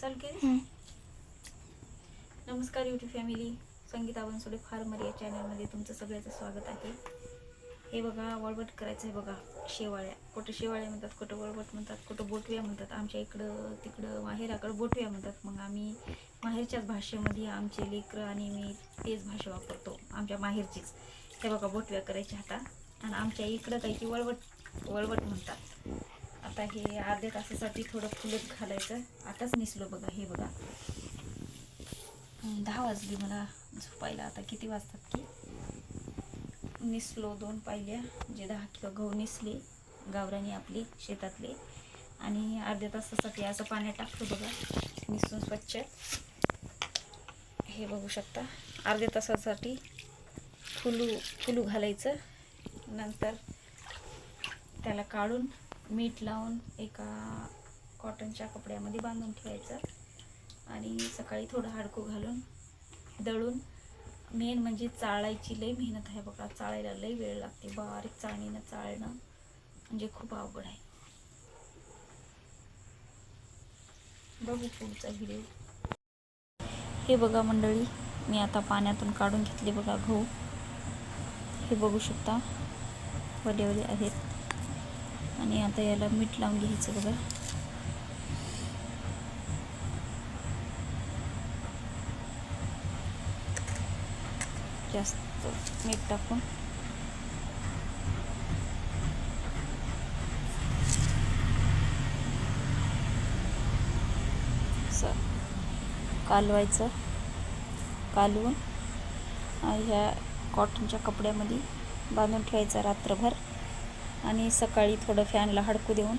चालू केली. नमस्कार YouTube family, Sangeeta Bansode farmer या चॅनलमध्ये तुमचं सगळ्याचं स्वागत आहे. हे बघा, वळवट करायचं आहे बघा. शेवाळ्या, कुठं शेवाळ्या म्हणतात, कुठं वळवट म्हणतात, कुठं बोटव्या म्हणतात. आमच्या इकडं तिकडं माहेराकडं बोटव्या म्हणतात. मग आम्ही माहेरच्याच भाषेमध्ये आमचे लेकरं आणि मी तेच भाषा वापरतो, आमच्या माहेरचीच. हे बघा, बोटव्या करायच्या हातात. आणि आमच्या इकडं काही की वळवट म्हणतात. आता हे अर्ध्या तासासाठी थोडं फुलत घालायचं. आताच निसलो बघा. हे बघा, 10 वाजली मला झोपायला. आता किती वाजतात की निसलो 2 पाहिल्या, म्हणजे 10 किलो गहू निसले गावरानी आपले शेतातले. आणि अर्ध्या तासासाठी असं पाण्यात टाकलं बघा, निसून स्वच्छ. हे बघू शकता, अर्ध्या तासासाठी फुलू घालायचं. नंतर त्याला काढून मीठ लावून एका कॉटनच्या कपड्यामध्ये बांधून ठेवायचं. आणि सकाळी थोडं हाडकू घालून दळून, मेन म्हणजे चाळायची लई मेहनत आहे बघा. चाळायला लई वेळ लागते. बारीक चाळणीनं चाळणं म्हणजे खूप अवघड आहे. बघू पुढचा व्हिडिओ. हे बघा मंडळी, मी आता पाण्यातून काढून घेतले बघा गहू. हे बघू शकता, वले आहेत. आणि आता याला मीठ लावून घ्यायचं बघा. जास्त मीठ टाकून कालवायचं. कालवून ह्या कॉटनच्या कपड्यामध्ये बांधून ठेवायचं रात्रभर. आणि सकाळी थोडं फॅनला हडकू देऊन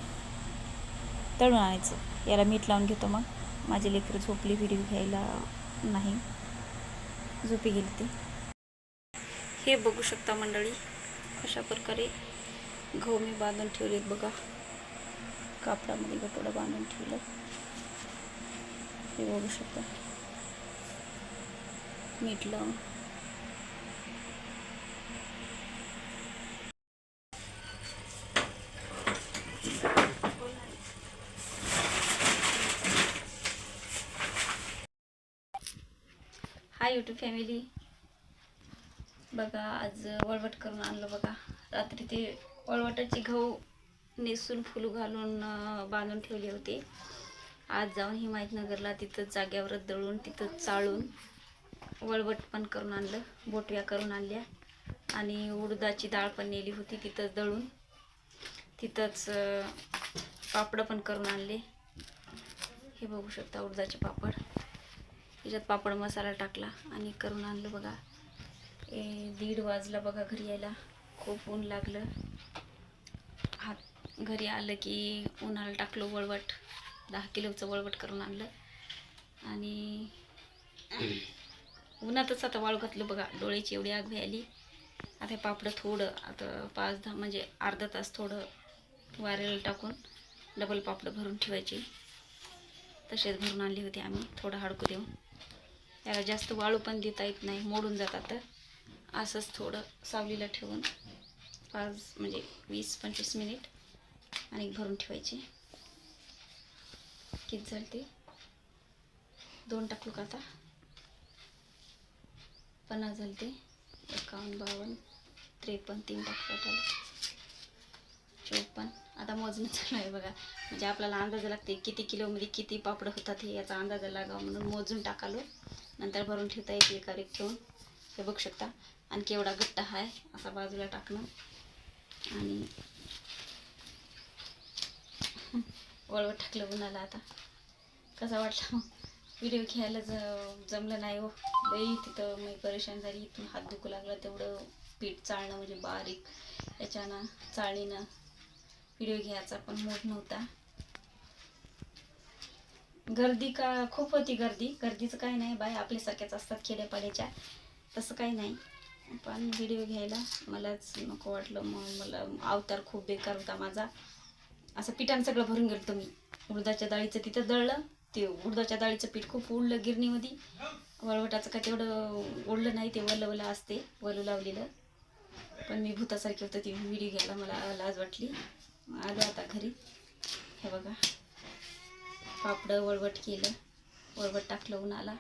तळून आणायचं. याला मीठ लावून घेतो. मग माझी लेकरं झोपली, व्हिडिओ घ्यायला नाही, झोपी गेली ती. हे बघू शकता मंडळी, अशा प्रकारे गहू मी बांधून ठेवलेत बघा. कापडामध्ये कपडा बांधून ठेवलं. हे बघू शकता, मीठ लावून. हाय यूट्यूब फॅमिली, बघा आज वळवट करून आणलं बघा. रात्री ते वळवटाचे गहू नेसून फुलू घालून बांधून ठेवले होते. आज जाऊन हिमायतनगरला तिथं जाग्यावरच दळून, तिथं चाळून वळवट पण करून आणलं. बोटव्या करून आणल्या. आणि उडदाची डाळ पण नेली होती तिथंच दळून. तिथंच पापड पण करून आणले. हे बघू शकता, उडदाचे पापड. त्याच्यात पापड मसाला टाकला आणि करून आणलं बघा. 1:30 वाजला बघा घरी यायला. खूप ऊन लागलं. घरी आलं की उन्हाला टाकलं वळवट. 10 किलोचं वळवट करून आणलं. आणि उन्हातच आता वाळू घातलं बघा. डोळ्याची एवढी आग आली. आता हे पापड थोडं, आता 5-10 म्हणजे अर्धा तास थोडं वाऱ्याला टाकून डबल पापड भरून ठेवायची. तसेच भरून आणले होते आम्ही, थोडं हाडकू देऊन. याला जास्त वाळू पण देता येत नाही, मोडून जातात. तर असंच थोडं सावलीला ठेवून 20-25 मिनिट आणि भरून ठेवायची. किती झाले ते 2 टाकलो का आता? 50 झाले ते. 51, 52, 53, 3 टाकलं, 54. आता मोजणं चालू आहे बघा. म्हणजे आपल्याला अंदाज लागते किती किलोमध्ये किती पापड होतात, हे याचा अंदाज लागावा म्हणून मोजून टाकालो. नंतर भरून ठेवता येते एका ठेवून. हे बघू शकता, आणखी एवढा गट्टा आहे असा बाजूला टाकणं. आणि वळवट टाकलं उन्हाला. आता कसा वाटला व्हिडिओ घ्यायला जमलं नाही हो. लई तिथं मी परेशान झाली. इथून हात दुखू लागला. तेवढं पीठ चाळणं म्हणजे बारीक, याच्यानं चाळणीनं व्हिडिओ घ्यायचा पण मूड नव्हता. गर्दी का खूप होती. गर्दीचं काही नाही बाय, आपल्यासारख्याच असतात खेड्यापाड्याच्या, तसं काही नाही. पण व्हिडिओ घ्यायला मलाच नको वाटलं. मग मला अवतार खूप बेकार होता माझा. असं पिठानं सगळं भरून गेलं मी. उडदाच्या डाळीचं तिथं दळलं. ते उडदाच्या डाळीचं पीठ खूप उडलं गिरणीमध्ये. वळवटाचं काय तेवढं उडलं नाही, ते वलं असते, वलं लावलेलं. पण मी भूतासारखी होतं. ती व्हिडिओ घ्यायला मला लाज वाटली. आलो आता घरी. हे बघा, पापड वळवट केलं. वळवट टाकलं उन्हाला.